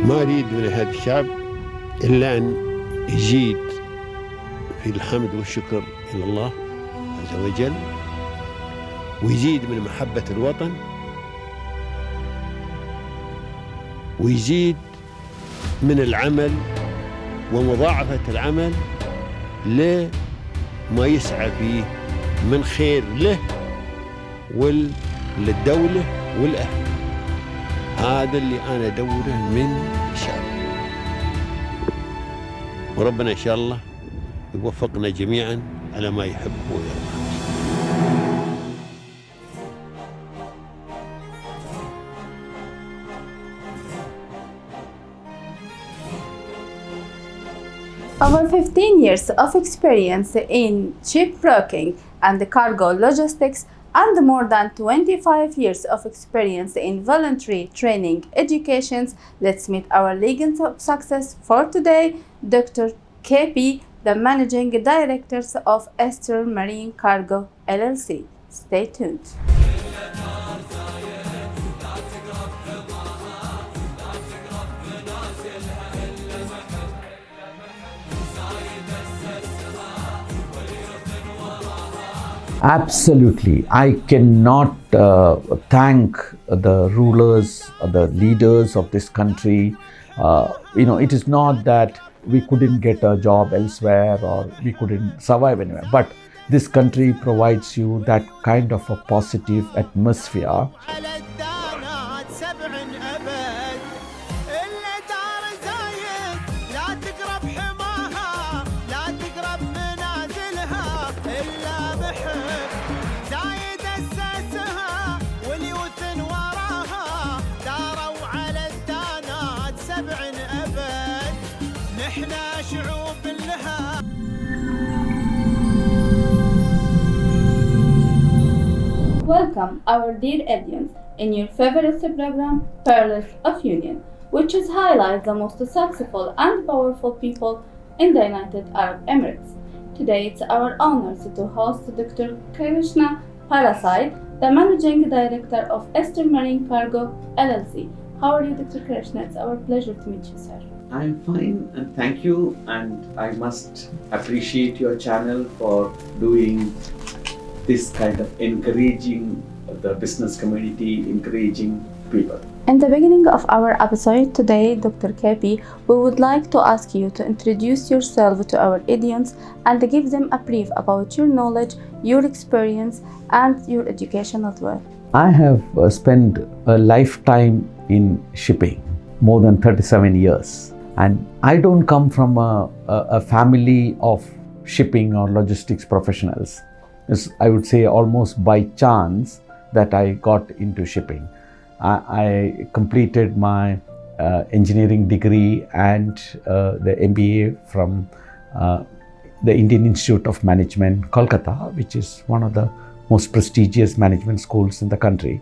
ما أريد من هذا الشعب إلا أن يزيد في الحمد والشكر إلى الله عز وجل، ويزيد من محبة الوطن، ويزيد من العمل ومضاعفة العمل لما يسعى فيه من خير له وللدولة والأهل. هذا اللي أنا أدوره من الشعب، وربنا إن شاء الله يوفقنا جميعا على ما يحب ويرضى. Over 15 years of experience in shipbroking and cargo logistics and more than 25 years of experience in voluntary training educations, let's meet our legend of success for today, Dr. KP, the Managing Director of Aster Marine Cargo LLC. Stay tuned. Absolutely. I cannot thank the rulers, the leaders of this country. It is not that we couldn't get a job elsewhere or we couldn't survive anywhere, but this country provides you that kind of a positive atmosphere. Welcome, our dear audience, in your favorite program, Pearls of Union, which is highlights the most successful and powerful people in the United Arab Emirates. Today, it's our honor to host Dr. Krishna, Prasad, the Managing Director of Aster Marine Cargo LLC. How are you, Dr. Krishna? It's our pleasure to meet you, sir. I'm fine and thank you, and I must appreciate your channel for doing this kind of encouraging the business community, encouraging people. In the beginning of our episode today, Dr. KP, we would like to ask you to introduce yourself to our audience and give them a brief about your knowledge, your experience, and your education as well. I have spent a lifetime in shipping, more than 37 years. And I don't come from a family of shipping or logistics professionals. It's, I would say, almost by chance that I got into shipping. I completed my engineering degree and the MBA from the Indian Institute of Management, Kolkata, which is one of the most prestigious management schools in the country.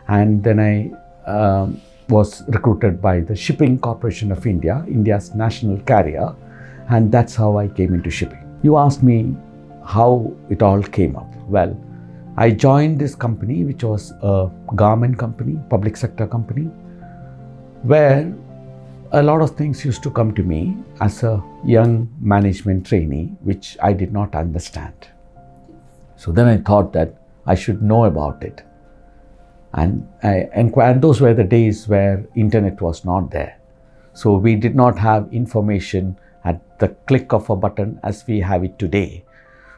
And then I was recruited by the Shipping Corporation of India, India's national carrier, and that's how I came into shipping. You asked me how it all came up. Well, I joined this company, which was a garment company, public sector company, where a lot of things used to come to me as a young management trainee, which I did not understand. So then I thought that I should know about it. And those were the days where internet was not there. So we did not have information at the click of a button as we have it today.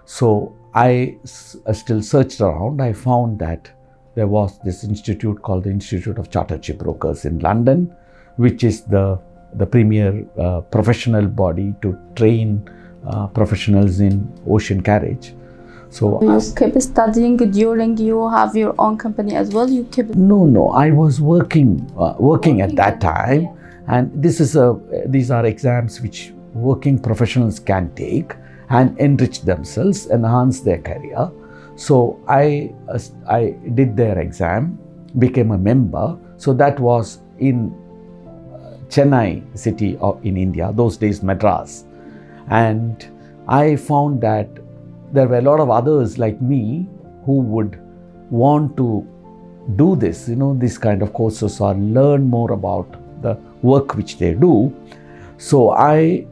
So I still searched around. I found that there was this institute called the Institute of Chartered Shipbrokers in London, which is the premier professional body to train professionals in ocean carriage. So you keep studying during you have your own company as well? You keep No. I was working at that time, yeah. And these are exams which working professionals can take and enrich themselves, enhance their career. So I did their exam, became a member. So that was in Chennai city in India, those days Madras. And I found that there were a lot of others like me who would want to do this, this kind of courses or learn more about the work which they do. So I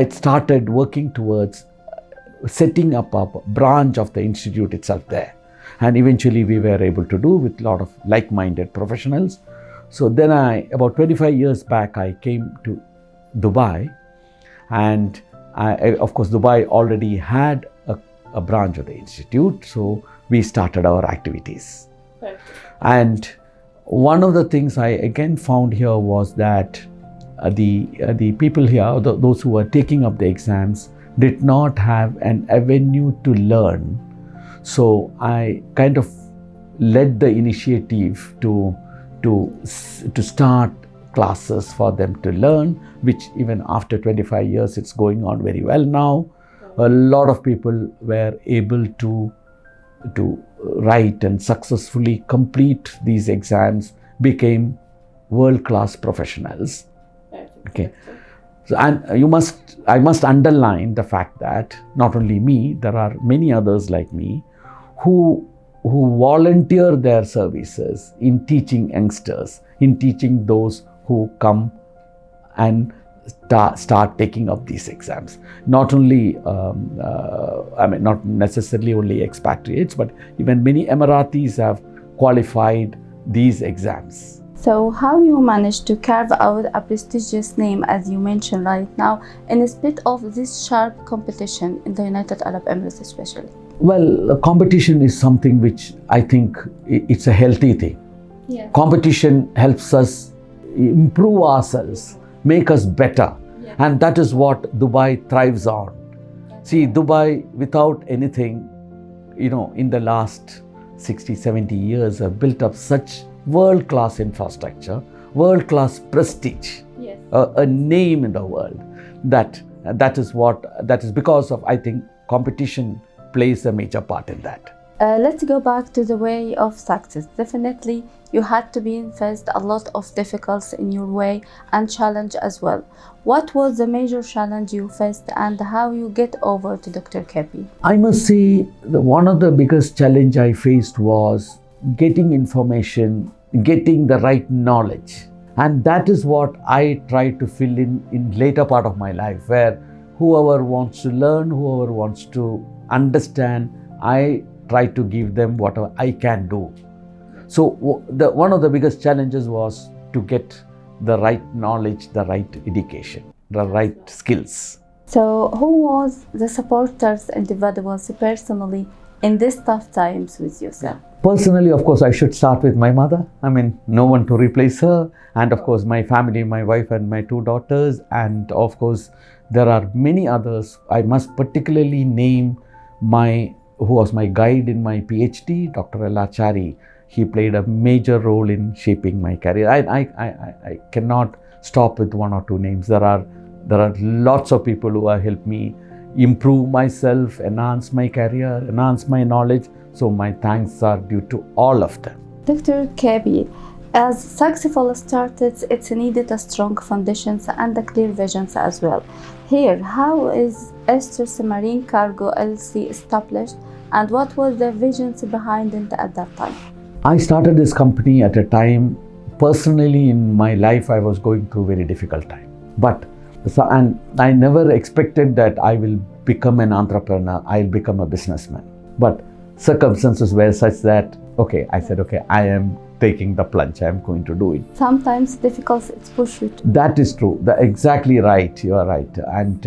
started working towards setting up a branch of the institute itself there. And eventually we were able to do with a lot of like-minded professionals. So then about 25 years back, I came to Dubai, and of course Dubai already had a branch of the institute, so we started our activities. Perfect. And one of the things I again found here was that the people here, those who were taking up the exams, did not have an avenue to learn. So I kind of led the initiative to start classes for them to learn, which even after 25 years, it's going on very well now. A lot of people were able to write and successfully complete these exams, became world-class professionals. Okay. So, and I must underline the fact that not only me, there are many others like me who volunteer their services in teaching youngsters, in teaching those who come and start taking up these exams. Not only, not necessarily only expatriates, but even many Emiratis have qualified these exams. So how you managed to carve out a prestigious name, as you mentioned right now, in spite of this sharp competition in the United Arab Emirates especially? Well, competition is something which I think it's a healthy thing. Yes. Competition helps us improve ourselves, make us better. Yes. And that is what Dubai thrives on. See, Dubai, without anything, in the last 60, 70 years have built up such world-class infrastructure, world-class prestige, Yes. a name in the world. That is because of, I think, competition plays a major part in that. Let's go back to the way of success. Definitely, you had to be faced a lot of difficulties in your way and challenge as well. What was the major challenge you faced and how you get over to Dr. Kepi? I must say one of the biggest challenge I faced was getting information, getting the right knowledge. And that is what I try to fill in later part of my life, where whoever wants to learn, whoever wants to understand, I try to give them whatever I can do. So one of the biggest challenges was to get the right knowledge, the right education, the right skills. So who was the supporters individuals personally in these tough times with you, sir? Personally, of course, I should start with my mother. No one to replace her. And of course, my family, my wife and my 2 daughters. And of course, there are many others. I must particularly name who was my guide in my PhD, Dr. Elachari. He played a major role in shaping my career. I cannot stop with 1 or 2 names. There are lots of people who have helped me improve myself, enhance my career, enhance my knowledge. So my thanks are due to all of them. Dr. Kepi, as successful startups, it's needed a strong foundations and a clear visions as well. Here, how is Aster Marine Cargo LLC established and what was the visions behind it at that time? I started this company at a time, personally in my life, I was going through a very difficult time. And I never expected that I will become an entrepreneur, I'll become a businessman. But circumstances were such that, I said, I am taking the plunge, I am going to do it. Sometimes difficulties push you to. That is true, exactly right, you are right. And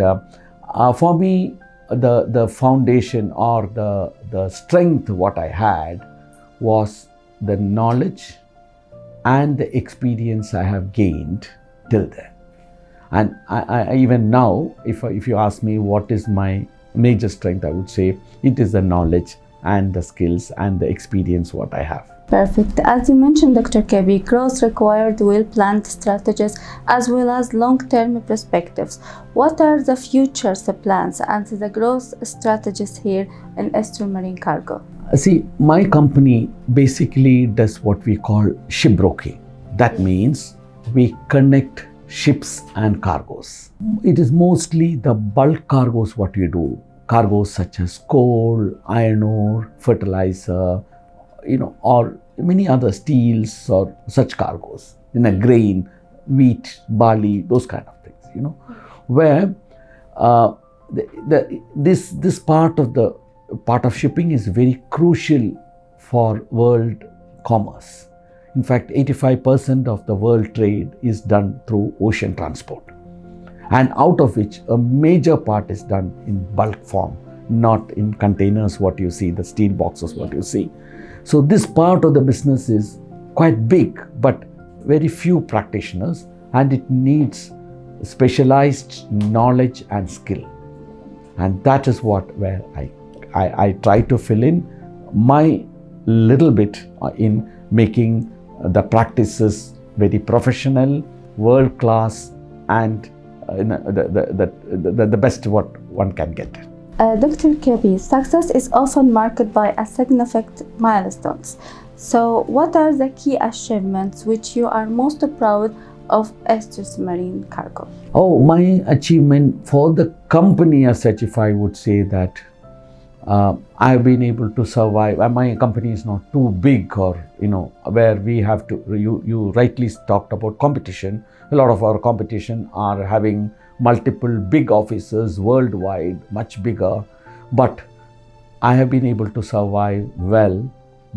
for me, the foundation or the strength what I had was the knowledge and the experience I have gained till then. And I even now, if you ask me what is my major strength, I would say it is the knowledge and the skills and the experience what I have. Perfect. As you mentioned, Dr. Kepi, growth required well-planned strategies as well as long-term perspectives. What are the future plans and the growth strategies here in Aster Marine Cargo? See, my company basically does what we call shipbroking. That means we connect ships and cargoes. It is mostly the bulk cargoes what we do. Cargoes such as coal, iron ore, fertilizer, or many other steels or such cargoes. grain, wheat, barley, those kind of things, where this part of shipping is very crucial for world commerce. In fact, 85% of the world trade is done through ocean transport, and out of which a major part is done in bulk form, not in containers, what you see, the steel boxes, what you see. So this part of the business is quite big, but very few practitioners, and it needs specialized knowledge and skill. And that is where I try to fill in my little bit in making the practices very professional, world class, and the best what one can get. Dr. KB, success is often marked by a significant milestones. So, what are the key achievements which you are most proud of Aster's Marine Cargo? Oh, my achievement for the company as such, if I would say that I've been able to survive. My company is not too big, or where we have to. You rightly talked about competition. A lot of our competition are having multiple big offices worldwide, much bigger. But I have been able to survive well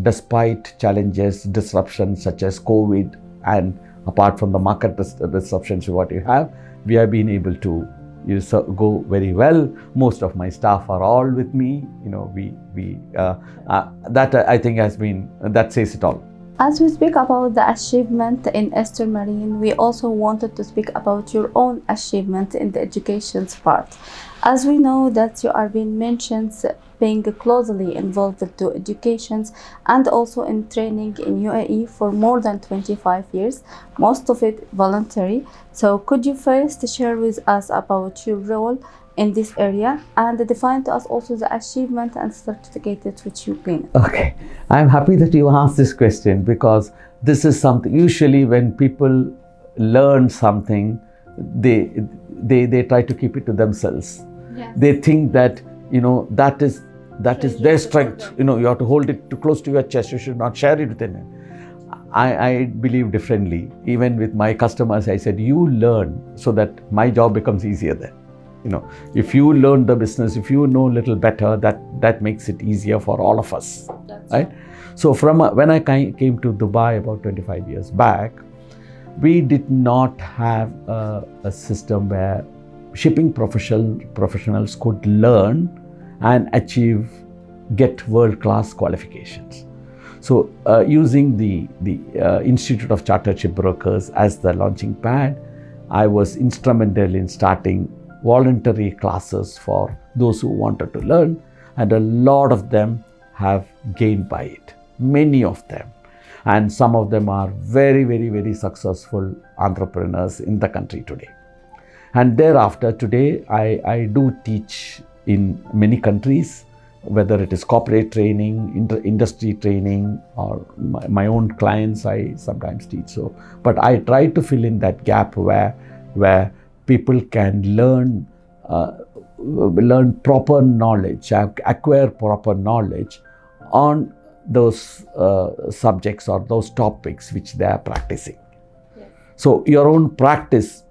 despite challenges, disruptions such as COVID, and apart from the market disruptions what you have, we have been able to go very well. Most of my staff are all with me. That I think that says it all. As we speak about the achievement in Aster Marine, we also wanted to speak about your own achievement in the education part. As we know that you are being mentioned being closely involved to educations and also in training in UAE for more than 25 years, most of it voluntary. So could you first share with us about your role in this area and define to us also the achievement and certificates which you gained? Okay, I'm happy that you asked this question, because this is something usually when people learn something, they try to keep it to themselves. Yes. They think that that is their strength. You have to hold it too close to your chest. You should not share it with anyone. I believe differently. Even with my customers, I said, you learn so that my job becomes easier then. If you learn the business, if you know a little better, that makes it easier for all of us. That's right? So when I came to Dubai about 25 years back, we did not have a system where shipping professionals could learn and get world-class qualifications. So using the Institute of Chartered Shipbrokers as the launching pad, I was instrumental in starting voluntary classes for those who wanted to learn, and a lot of them have gained by it, many of them. And some of them are very, very, very successful entrepreneurs in the country today. And thereafter, today, I do teach in many countries, whether it is corporate training, industry training, or my own clients, I sometimes teach. But I try to fill in that gap where people can learn proper knowledge, acquire proper knowledge on those subjects or those topics which they are practicing. Yes. So your own practice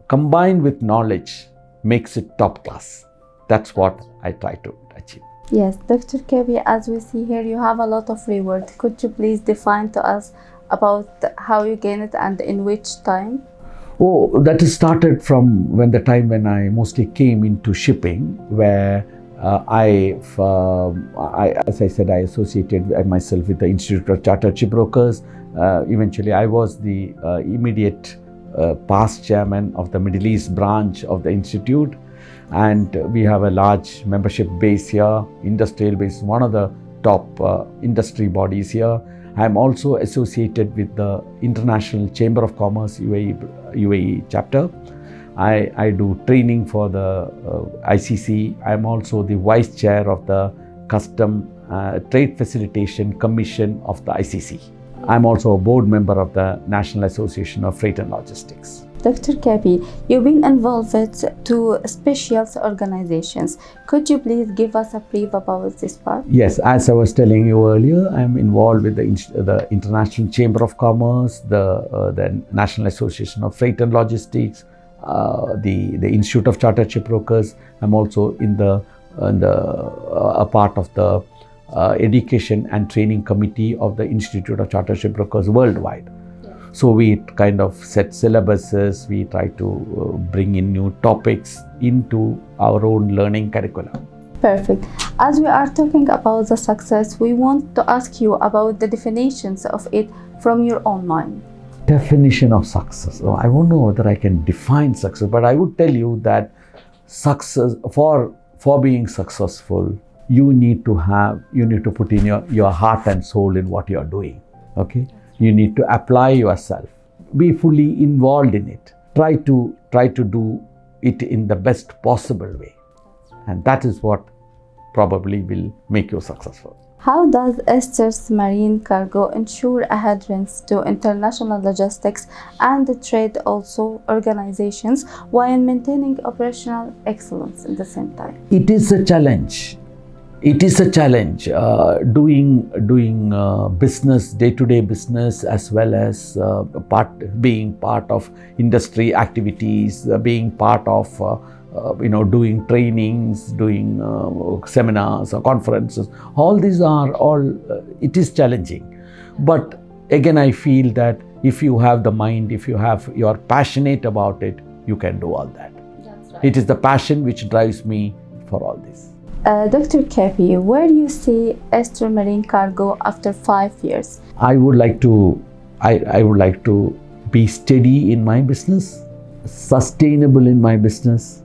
combined with knowledge makes it top class. That's what I try to achieve. Yes, Dr. KB, as we see here, you have a lot of reward. Could you please define to us about how you gain it and in which time? Oh, that is started from the time when I mostly came into shipping, where as I said, I associated myself with the Institute of Chartered Shipbrokers. Eventually, I was the immediate past chairman of the Middle East branch of the institute, and we have a large membership base here, industrial base, one of the top industry bodies here. I am also associated with the International Chamber of Commerce UAE chapter. I do training for the ICC. I am also the vice chair of the Custom Trade Facilitation Commission of the ICC. I am also a board member of the National Association of Freight and Logistics. Dr. Kabi, you've been involved to special organizations. Could you please give us a brief about this part? Yes, as I was telling you earlier, I'm involved with the International Chamber of Commerce, the National Association of Freight and Logistics, the Institute of Chartered Shipbrokers. I'm also a part of the Education and Training Committee of the Institute of Chartered Shipbrokers worldwide. So we kind of set syllabuses, we try to bring in new topics into our own learning curriculum. Perfect. As we are talking about the success, we want to ask you about the definitions of it from your own mind. Definition of success. Oh, I don't know whether I can define success, but I would tell you that success, for being successful, you need to put in your heart and soul in what you are doing. Okay? You need to apply yourself, be fully involved in it, try to do it in the best possible way, and that is what probably will make you successful. How does Aster's marine cargo ensure adherence to international logistics and trade also organizations while maintaining operational excellence at the same time? It is a challenge. It is a challenge doing business, day-to-day business, as well as being part of industry activities, being part of doing trainings, doing seminars or conferences. All these are it is challenging. But again, I feel that if you have the mind, you are passionate about it, you can do all that. That's right. It is the passion which drives me for all this. Dr. Kapi, where do you see Aster Marine Cargo after 5 years? I would like to be steady in my business, sustainable in my business,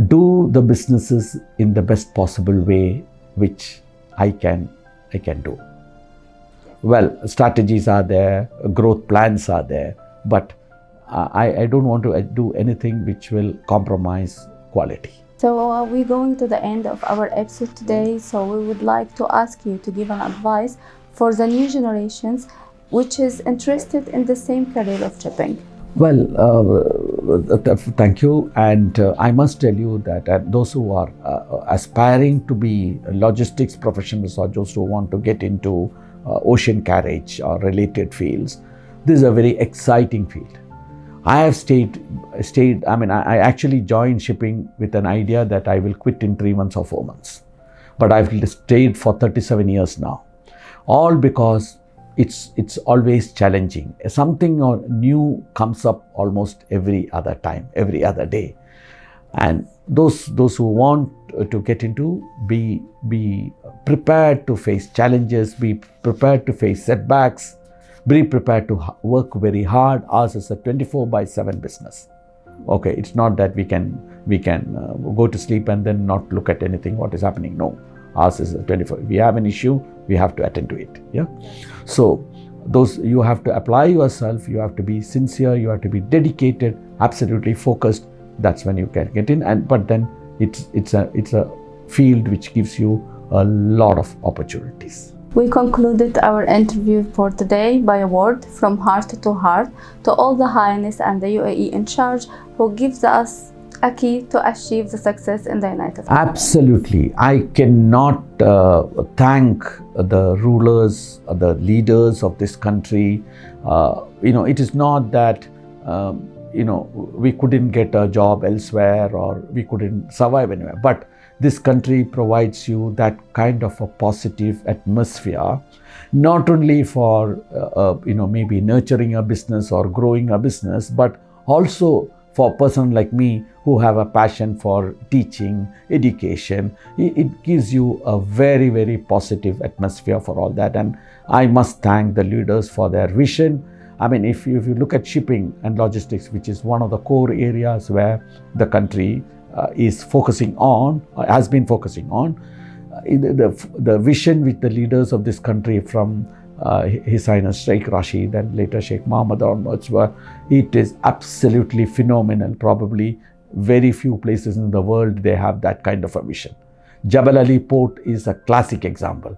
do the businesses in the best possible way which I can do. Well, strategies are there, growth plans are there, but I don't want to do anything which will compromise quality. So we're going to the end of our episode today. So we would like to ask you to give an advice for the new generations which is interested in the same career of shipping. Well, thank you. And I must tell you that those who are aspiring to be logistics professionals or those who want to get into ocean carriage or related fields, this is a very exciting field. I have I actually joined shipping with an idea that I will quit in 3 months or 4 months. But I've stayed for 37 years now. All because it's always challenging. Something new comes up almost every other time, every other day. And those who want to get into, be prepared to face challenges, be prepared to face setbacks, be prepared to work very hard. Ours is a 24/7 business. Okay, it's not that we can go to sleep and then not look at anything what is happening. No, ours is a 24. We have an issue, we have to attend to it. Yeah. So you have to apply yourself. You have to be sincere. You have to be dedicated, absolutely focused. That's when you can get in. But then it's a field which gives you a lot of opportunities. We concluded our interview for today by a word from heart to heart to all the Highness and the UAE in charge who gives us a key to achieve the success in the United States. Absolutely. I cannot thank the rulers, the leaders of this country. It is not that we couldn't get a job elsewhere or we couldn't survive anywhere. But this country provides you that kind of a positive atmosphere, not only for maybe nurturing a business or growing a business, but also for a person like me who have a passion for teaching, education. It gives you a very, very positive atmosphere for all that. And I must thank the leaders for their vision. I mean, if you look at shipping and logistics, which is one of the core areas where the country is focusing on, has been focusing on, the vision with the leaders of this country from His Highness Sheikh Rashid and later Sheikh Mohammed onwards, it is absolutely phenomenal. Probably very few places in the world they have that kind of a vision. Jabal Ali Port is a classic example.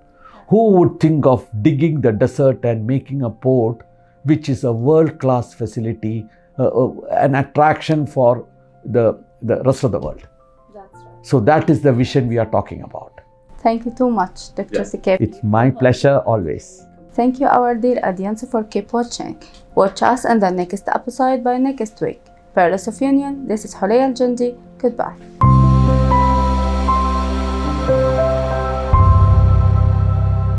Who would think of digging the desert and making a port which is a world-class facility an attraction for the rest of the world. That's right. So that is the vision we are talking about. Thank you too much, Dr. Sikep. It's my pleasure always. Thank you, our dear audience, for keep watching. Watch us in the next episode by next week. Palace of Union, this is Hulay Al-Jundi. Goodbye.